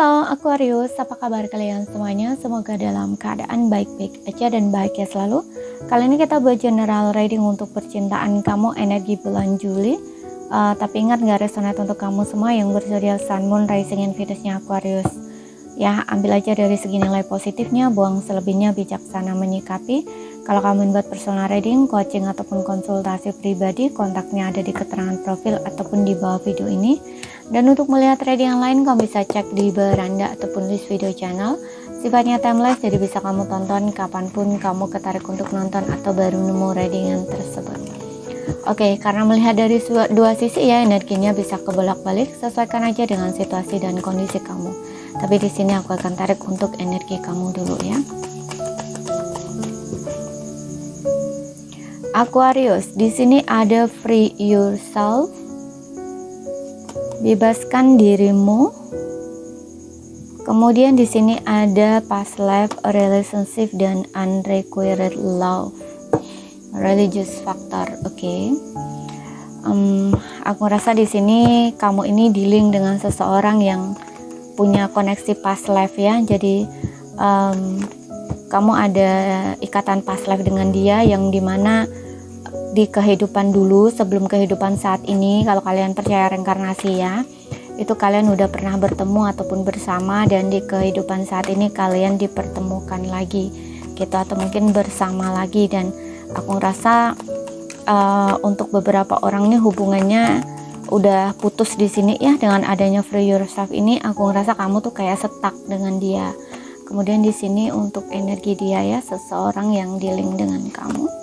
Halo Aquarius, apa kabar kalian semuanya? Semoga dalam keadaan baik-baik aja dan bahagia selalu. Kali ini kita buat general reading untuk percintaan kamu energi bulan Juli. Tapi ingat gak resonate untuk kamu semua yang berzodiak Sun, Moon, Rising, and Venusnya Aquarius. Ya, ambil aja dari segi nilai positifnya, buang selebihnya bijaksana menyikapi. Kalau kamu buat personal reading, coaching, ataupun konsultasi pribadi, kontaknya ada di keterangan profil ataupun di bawah video ini. Dan untuk melihat reading yang lain, kamu bisa cek di beranda ataupun list video channel. Sifatnya timeless, jadi bisa kamu tonton kapanpun kamu ketarik untuk nonton atau baru nemu reading yang tersebut. Oke, karena melihat dari dua sisi ya, energinya bisa kebolak-balik. Sesuaikan aja dengan situasi dan kondisi kamu. Tapi di sini aku akan tarik untuk energi kamu dulu ya. Aquarius, di sini ada free yourself. Bebaskan dirimu. Kemudian di sini ada past life, a relationship, dan unrequited love. Religious factor, oke. Aku rasa di sini kamu ini dealing dengan seseorang yang punya koneksi past life ya. Jadi kamu ada ikatan past life dengan dia yang dimana di kehidupan dulu sebelum kehidupan saat ini, kalau kalian percaya reinkarnasi ya, itu kalian udah pernah bertemu ataupun bersama, dan di kehidupan saat ini kalian dipertemukan lagi gitu, atau mungkin bersama lagi. Dan aku ngerasa untuk beberapa orang nih hubungannya udah putus di sini ya. Dengan adanya free yourself ini, aku ngerasa kamu tuh kayak stuck dengan dia. Kemudian di sini untuk energi dia ya, seseorang yang dealing dengan kamu.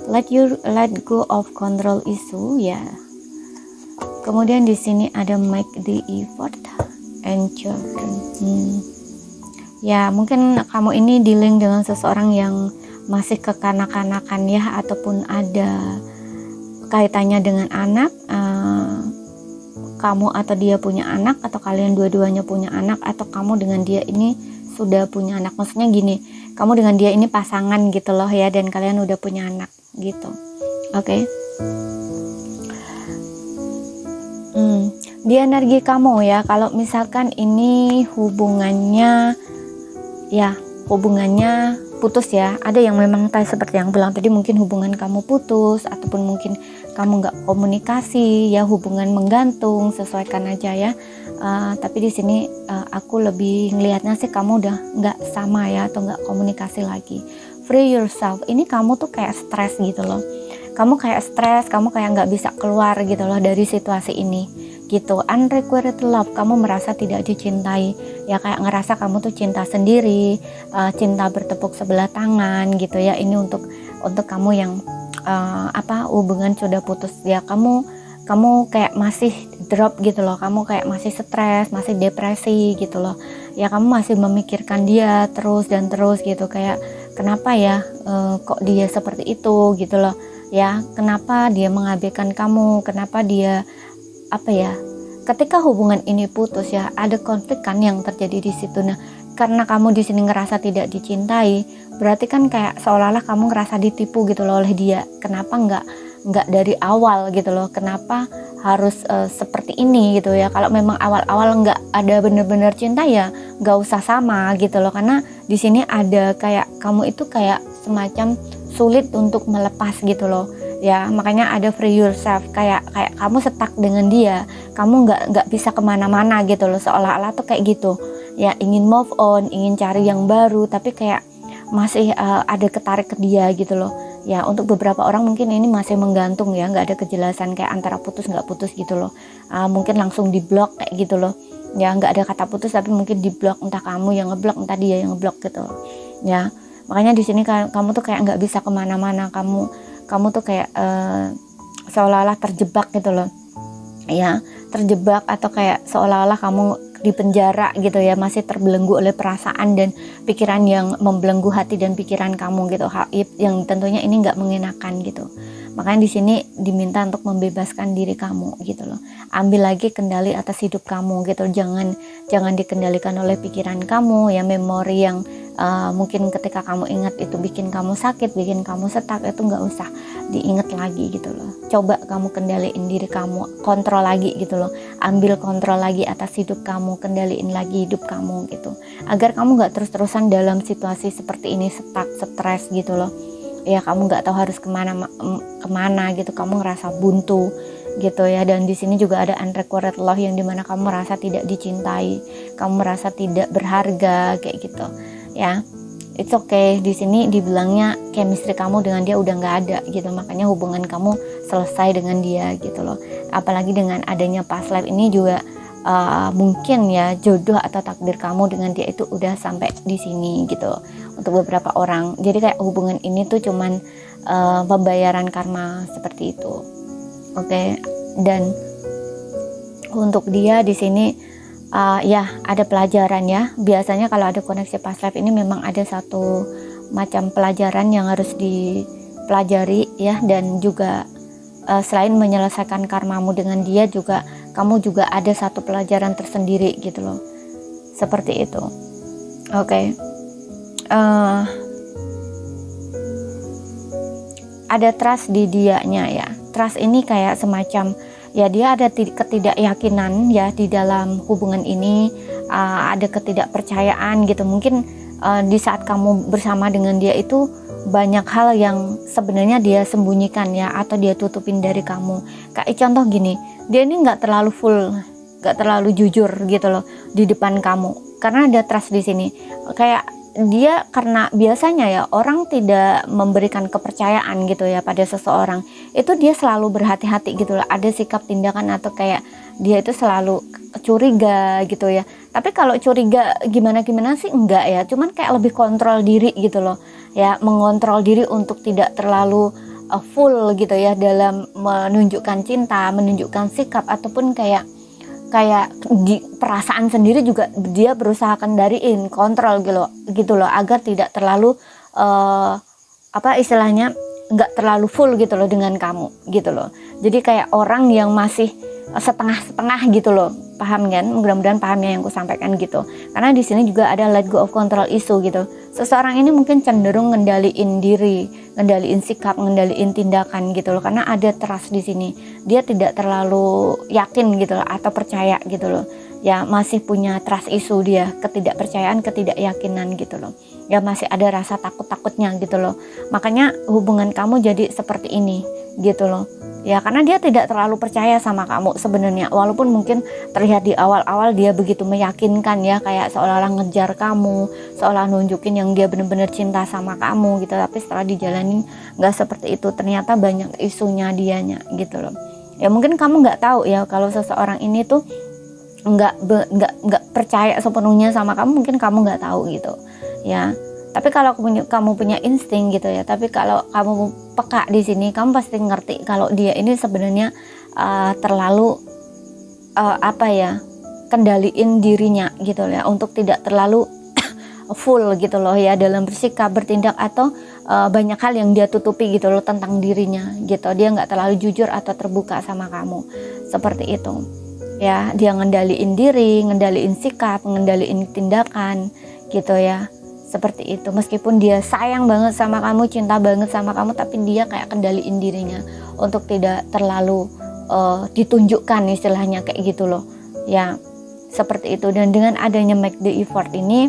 Let go of control issue ya. Kemudian di sini ada make the effort and children. Ya, mungkin kamu ini dealing dengan seseorang yang masih kekanak-kanakan ya, ataupun ada kaitannya dengan anak. Kamu atau dia punya anak, atau kalian dua-duanya punya anak, atau kamu dengan dia ini sudah punya anak. Maksudnya gini, kamu dengan dia ini pasangan gitu loh ya, dan kalian udah punya anak gitu. Oke. Di energi kamu ya, kalau misalkan ini hubungannya putus ya, ada yang memang seperti yang bilang tadi, mungkin hubungan kamu putus, ataupun mungkin kamu nggak komunikasi ya, hubungan menggantung, sesuaikan aja ya. Tapi di sini aku lebih ngelihatnya sih kamu udah nggak sama ya, atau nggak komunikasi lagi. Free yourself, ini kamu tuh kayak stres gitu loh. Kamu kayak stres, kamu kayak nggak bisa keluar gitu loh dari situasi ini gitu. Unrequited love, kamu merasa tidak dicintai ya, kayak ngerasa kamu tuh cinta sendiri, cinta bertepuk sebelah tangan gitu ya. Ini untuk kamu yang hubungan sudah putus ya, kamu kayak masih drop gitu loh, kamu kayak masih stres, masih depresi gitu loh ya, kamu masih memikirkan dia terus dan terus gitu, kayak kenapa ya kok dia seperti itu gitu loh ya, kenapa dia mengabaikan kamu, kenapa dia ketika hubungan ini putus ya, ada konflik kan yang terjadi di situ. Nah, karena kamu di sini ngerasa tidak dicintai, berarti kan kayak seolah-olah kamu ngerasa ditipu gitu loh oleh dia. Kenapa nggak dari awal gitu loh, kenapa harus seperti ini gitu ya. Kalau memang awal-awal nggak ada bener-bener cinta ya nggak usah sama gitu loh, karena di sini ada kayak kamu itu kayak semacam sulit untuk melepas gitu loh ya. Makanya ada free yourself, kayak kamu stuck dengan dia, kamu nggak bisa kemana-mana gitu loh, seolah-olah tuh kayak gitu ya, ingin move on, ingin cari yang baru, tapi kayak masih ada ketarik ke dia gitu loh ya. Untuk beberapa orang mungkin ini masih menggantung ya, nggak ada kejelasan kayak antara putus nggak putus gitu loh. Mungkin langsung diblok kayak gitu loh ya, nggak ada kata putus tapi mungkin diblok, entah kamu yang ngeblok entah dia yang ngeblok gitu ya. Makanya di sini kamu tuh kayak nggak bisa kemana-mana, kamu tuh kayak seolah-olah terjebak gitu loh ya, terjebak, atau kayak seolah-olah kamu di penjara gitu ya, masih terbelenggu oleh perasaan dan pikiran yang membelenggu hati dan pikiran kamu gitu, yang tentunya ini nggak mengenakan gitu. Makanya di sini diminta untuk membebaskan diri kamu gitu loh. Ambil lagi kendali atas hidup kamu gitu. Jangan dikendalikan oleh pikiran kamu ya, memori yang mungkin ketika kamu ingat itu bikin kamu sakit, bikin kamu stuck, itu nggak usah diingat lagi gitu loh. Coba kamu kendaliin diri kamu, kontrol lagi gitu loh. Ambil kontrol lagi atas hidup kamu, kendaliin lagi hidup kamu gitu. Agar kamu nggak terus-terusan dalam situasi seperti ini, stuck, stres gitu loh. Ya kamu nggak tahu harus kemana gitu, kamu ngerasa buntu gitu ya. Dan di sini juga ada unrequited love yang dimana kamu merasa tidak dicintai, kamu merasa tidak berharga kayak gitu ya. It's okay, di sini dibilangnya chemistry kamu dengan dia udah nggak ada gitu, makanya hubungan kamu selesai dengan dia gitu loh. Apalagi dengan adanya past life ini juga mungkin ya jodoh atau takdir kamu dengan dia itu udah sampai di sini gitu untuk beberapa orang. Jadi kayak hubungan ini tuh cuman pembayaran karma seperti itu. Oke. Dan untuk dia di sini ya ada pelajaran ya. Biasanya kalau ada koneksi past life ini memang ada satu macam pelajaran yang harus dipelajari ya. Dan juga selain menyelesaikan karmamu dengan dia, juga kamu juga ada satu pelajaran tersendiri gitu loh. Seperti itu. Oke. Ada trust di dianya ya. Trust ini kayak semacam ya, dia ada ketidakyakinan ya di dalam hubungan ini, ada ketidakpercayaan gitu. Mungkin di saat kamu bersama dengan dia itu banyak hal yang sebenarnya dia sembunyikan ya, atau dia tutupin dari kamu. Kayak contoh gini, dia ini nggak terlalu full, nggak terlalu jujur gitu loh di depan kamu, karena ada trust di sini. Kayak dia, karena biasanya ya orang tidak memberikan kepercayaan gitu ya pada seseorang, itu dia selalu berhati-hati gitu loh. Ada sikap tindakan atau kayak dia itu selalu curiga gitu ya. Tapi kalau curiga gimana sih enggak ya, cuman kayak lebih kontrol diri gitu loh ya, mengontrol diri untuk tidak terlalu full gitu ya dalam menunjukkan cinta, menunjukkan sikap, ataupun kayak di perasaan sendiri juga dia berusaha kendaliin, kontrol gitu loh agar tidak terlalu istilahnya nggak terlalu full gitu loh dengan kamu gitu loh. Jadi kayak orang yang masih setengah-setengah gitu loh, paham kan? Mudah-mudahan paham ya yang aku sampaikan gitu. Karena di sini juga ada let go of control issue gitu. Seseorang ini mungkin cenderung ngendaliin diri, ngendaliin sikap, ngendaliin tindakan gitu loh. Karena ada trust di sini. Dia tidak terlalu yakin gitu loh atau percaya gitu loh. Ya masih punya trust issue dia, ketidakpercayaan, ketidakyakinan gitu loh. Ya masih ada rasa takut-takutnya gitu loh. Makanya hubungan kamu jadi seperti ini gitu loh. Ya karena dia tidak terlalu percaya sama kamu sebenarnya, walaupun mungkin terlihat di awal-awal dia begitu meyakinkan ya, kayak seolah-olah ngejar kamu, seolah nunjukin yang dia benar-benar cinta sama kamu gitu. Tapi setelah dijalanin nggak seperti itu, ternyata banyak isunya dianya gitu loh. Ya mungkin kamu nggak tahu ya kalau seseorang ini tuh nggak percaya sepenuhnya sama kamu, mungkin kamu nggak tahu gitu ya. Tapi kalau kamu punya insting gitu ya, tapi kalau kamu peka di sini, kamu pasti ngerti kalau dia ini sebenarnya terlalu kendaliin dirinya gitu ya, untuk tidak terlalu full gitu loh ya dalam bersikap, bertindak, atau banyak hal yang dia tutupi gitu loh tentang dirinya gitu. Dia nggak terlalu jujur atau terbuka sama kamu seperti itu ya. Dia ngendaliin diri, ngendaliin sikap, ngendaliin tindakan gitu ya. Seperti itu, meskipun dia sayang banget sama kamu, cinta banget sama kamu, tapi dia kayak kendaliin dirinya untuk tidak terlalu ditunjukkan, istilahnya kayak gitu loh ya, seperti itu. Dan dengan adanya make the effort ini,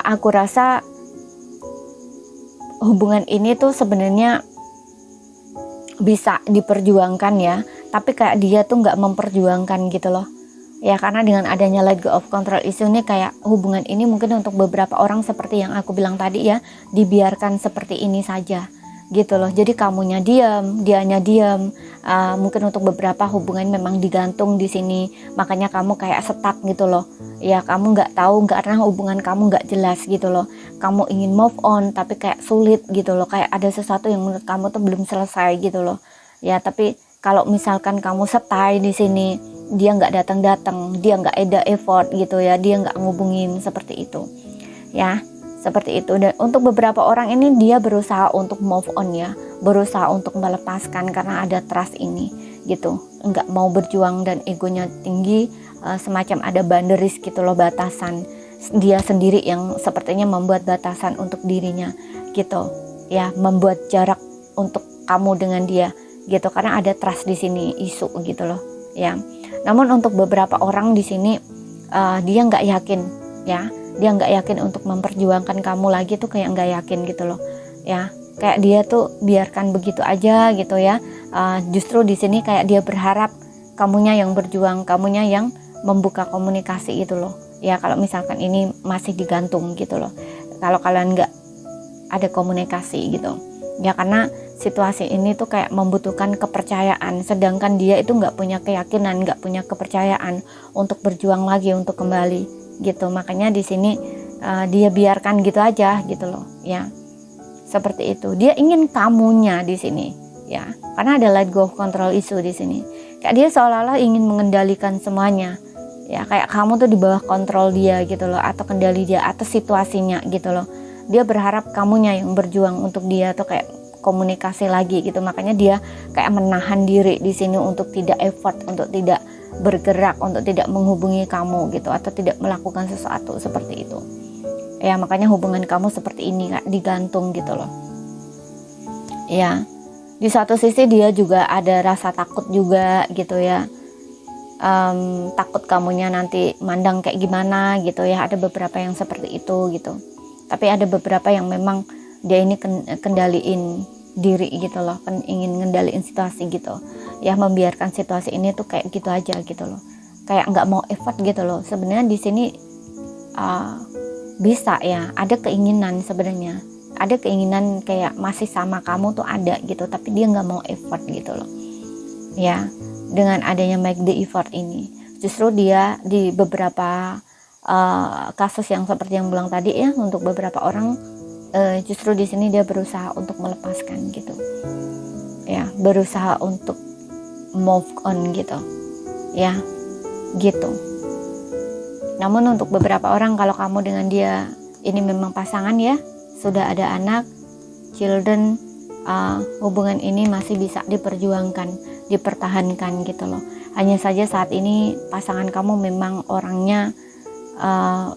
aku rasa hubungan ini tuh sebenarnya bisa diperjuangkan ya, tapi kayak dia tuh nggak memperjuangkan gitu loh ya. Karena dengan adanya let go of control issue ini, kayak hubungan ini mungkin untuk beberapa orang seperti yang aku bilang tadi ya, dibiarkan seperti ini saja gitu loh. Jadi kamunya diam, dianya diam. Mungkin untuk beberapa hubungan memang digantung di sini, makanya kamu kayak stuck gitu loh ya. Kamu nggak tahu, karena hubungan kamu nggak jelas gitu loh. Kamu ingin move on tapi kayak sulit gitu loh, kayak ada sesuatu yang menurut kamu tuh belum selesai gitu loh ya. Tapi kalau misalkan kamu stay di sini, dia nggak datang, dia nggak ada effort gitu ya, dia nggak ngubungin seperti itu ya. seperti itu. Dan untuk beberapa orang ini dia berusaha untuk move on ya, berusaha untuk melepaskan karena ada trust ini gitu, nggak mau berjuang dan egonya tinggi, semacam ada boundaries gitu loh, batasan dia sendiri yang sepertinya membuat batasan untuk dirinya gitu ya, membuat jarak untuk kamu dengan dia gitu, karena ada trust di sini, isu gitu loh ya. Namun untuk beberapa orang di sini dia nggak yakin ya, dia nggak yakin untuk memperjuangkan kamu lagi tuh, kayak nggak yakin gitu loh ya, kayak dia tuh biarkan begitu aja gitu ya. Justru di sini kayak dia berharap kamunya yang berjuang, kamunya yang membuka komunikasi gitu loh ya, kalau misalkan ini masih digantung gitu loh, kalau kalian nggak ada komunikasi gitu ya, karena situasi ini tuh kayak membutuhkan kepercayaan, sedangkan dia itu nggak punya keyakinan, nggak punya kepercayaan untuk berjuang lagi, untuk kembali gitu. Makanya di sini dia biarkan gitu aja gitu loh ya, seperti itu. Dia ingin kamunya di sini ya, karena ada let go of control isu di sini. Kayak dia seolah-olah ingin mengendalikan semuanya ya, kayak kamu tuh di bawah kontrol dia gitu loh, atau kendali dia atas situasinya gitu loh. Dia berharap kamunya yang berjuang untuk dia tuh kayak komunikasi lagi gitu. Makanya dia kayak menahan diri di sini untuk tidak effort, untuk tidak bergerak, untuk tidak menghubungi kamu gitu, atau tidak melakukan sesuatu seperti itu ya. Makanya hubungan kamu seperti ini, kayak digantung gitu loh ya. Di satu sisi dia juga ada rasa takut juga gitu ya, takut kamunya nanti mandang kayak gimana gitu ya. Ada beberapa yang seperti itu gitu, tapi ada beberapa yang memang dia ini kendaliin diri gitu loh, kan ingin ngendaliin situasi gitu ya, membiarkan situasi ini tuh kayak gitu aja gitu loh, kayak nggak mau effort gitu loh. Sebenarnya di sini bisa ya, ada keinginan, sebenarnya ada keinginan kayak masih sama kamu tuh ada gitu, tapi dia nggak mau effort gitu loh ya. Dengan adanya make the effort ini, justru dia di beberapa kasus yang seperti yang bilang tadi ya, untuk beberapa orang justru di sini dia berusaha untuk melepaskan gitu ya, berusaha untuk move on gitu ya gitu. Namun untuk beberapa orang, kalau kamu dengan dia ini memang pasangan ya, sudah ada anak, children, hubungan ini masih bisa diperjuangkan, dipertahankan gitu loh. Hanya saja saat ini pasangan kamu memang orangnya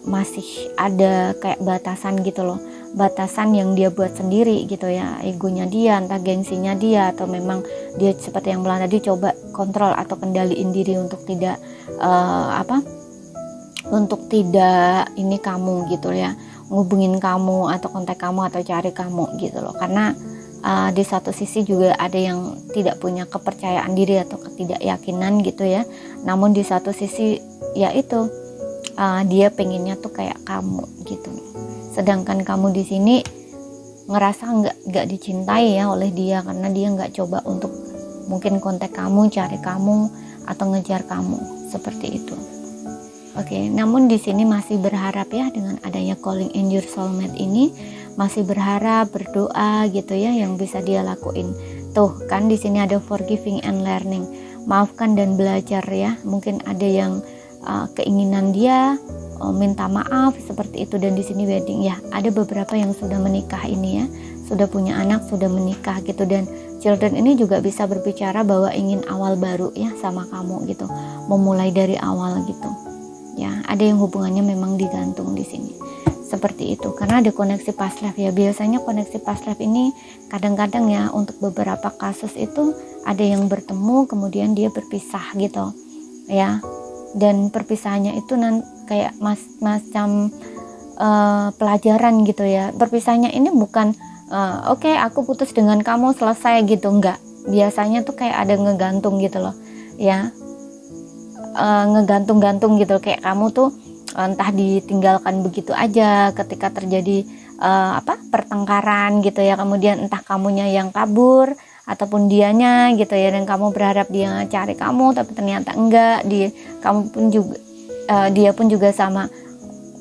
masih ada kayak batasan gitu loh, batasan yang dia buat sendiri gitu ya, egonya dia, entah gengsinya dia, atau memang dia seperti yang bilang tadi, coba kontrol atau kendaliin diri untuk tidak untuk tidak ini kamu gitu ya, ngubungin kamu atau kontak kamu atau cari kamu gitu loh. Karena di satu sisi juga ada yang tidak punya kepercayaan diri atau ketidakyakinan gitu ya, namun di satu sisi ya itu dia pengennya tuh kayak kamu gitu. Sedangkan kamu di sini ngerasa nggak dicintai ya oleh dia, karena dia nggak coba untuk mungkin kontak kamu, cari kamu, atau ngejar kamu seperti itu. Oke, namun di sini masih berharap ya, dengan adanya calling in your soulmate ini, masih berharap, berdoa gitu ya, yang bisa dia lakuin. Tuh kan di sini ada forgiving and learning, maafkan dan belajar ya. Mungkin ada yang keinginan dia minta maaf seperti itu, dan di sini wedding ya, ada beberapa yang sudah menikah ini ya, sudah punya anak, sudah menikah gitu, dan children ini juga bisa berbicara bahwa ingin awal baru ya sama kamu gitu, memulai dari awal gitu ya. Ada yang hubungannya memang digantung di sini seperti itu, karena ada koneksi past life ya. Biasanya koneksi past life ini kadang-kadang ya, untuk beberapa kasus itu ada yang bertemu kemudian dia berpisah gitu ya, dan perpisahannya itu kayak macam pelajaran gitu ya. Berpisahnya ini bukan oke, aku putus dengan kamu selesai gitu, enggak. Biasanya tuh kayak ada ngegantung gitu loh ya, ngegantung-gantung gitu, kayak kamu tuh entah ditinggalkan begitu aja ketika terjadi pertengkaran gitu ya, kemudian entah kamunya yang kabur ataupun dianya gitu ya, dan kamu berharap dia cari kamu tapi ternyata enggak, dia pun juga sama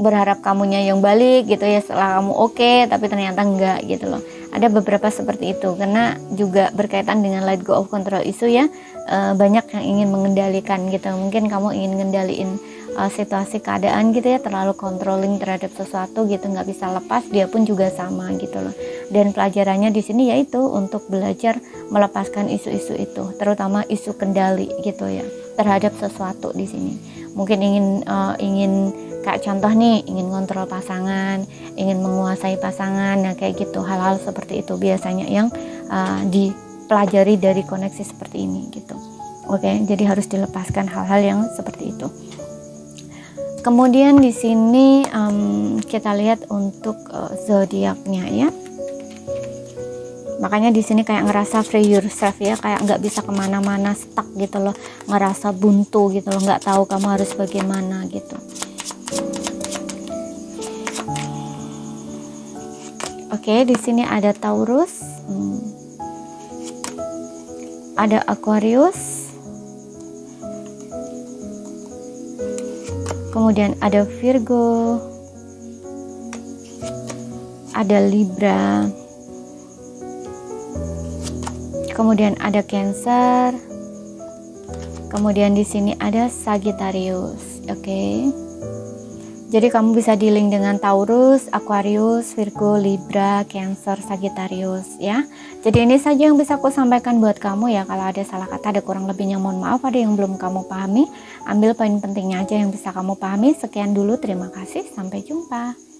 berharap kamunya yang balik gitu ya setelah kamu oke, tapi ternyata enggak gitu loh. Ada beberapa seperti itu, karena juga berkaitan dengan let go of control isu ya. Banyak yang ingin mengendalikan gitu, mungkin kamu ingin ngendaliin situasi keadaan gitu ya, terlalu controlling terhadap sesuatu gitu, nggak bisa lepas. Dia pun juga sama gitu loh. Dan pelajarannya di sini yaitu untuk belajar melepaskan isu-isu itu, terutama isu kendali gitu ya terhadap sesuatu di sini. Mungkin ingin kayak contoh nih, ingin kontrol pasangan, ingin menguasai pasangan, nah kayak gitu, hal-hal seperti itu biasanya yang dipelajari dari koneksi seperti ini gitu. Oke, jadi harus dilepaskan hal-hal yang seperti itu. Kemudian di sini kita lihat untuk zodiaknya ya. Makanya di sini kayak ngerasa free yourself ya, kayak nggak bisa kemana-mana, stuck gitu loh, ngerasa buntu gitu loh, nggak tahu kamu harus bagaimana gitu. Oke, di sini ada Taurus, ada Aquarius, kemudian ada Virgo, ada Libra, kemudian ada Cancer, kemudian di sini ada Sagittarius. Oke. Jadi kamu bisa dealing dengan Taurus, Aquarius, Virgo, Libra, Cancer, Sagittarius ya. Jadi ini saja yang bisa aku sampaikan buat kamu ya. Kalau ada salah kata, ada kurang lebihnya mohon maaf, ada yang belum kamu pahami, ambil poin pentingnya aja yang bisa kamu pahami. Sekian dulu, terima kasih, sampai jumpa.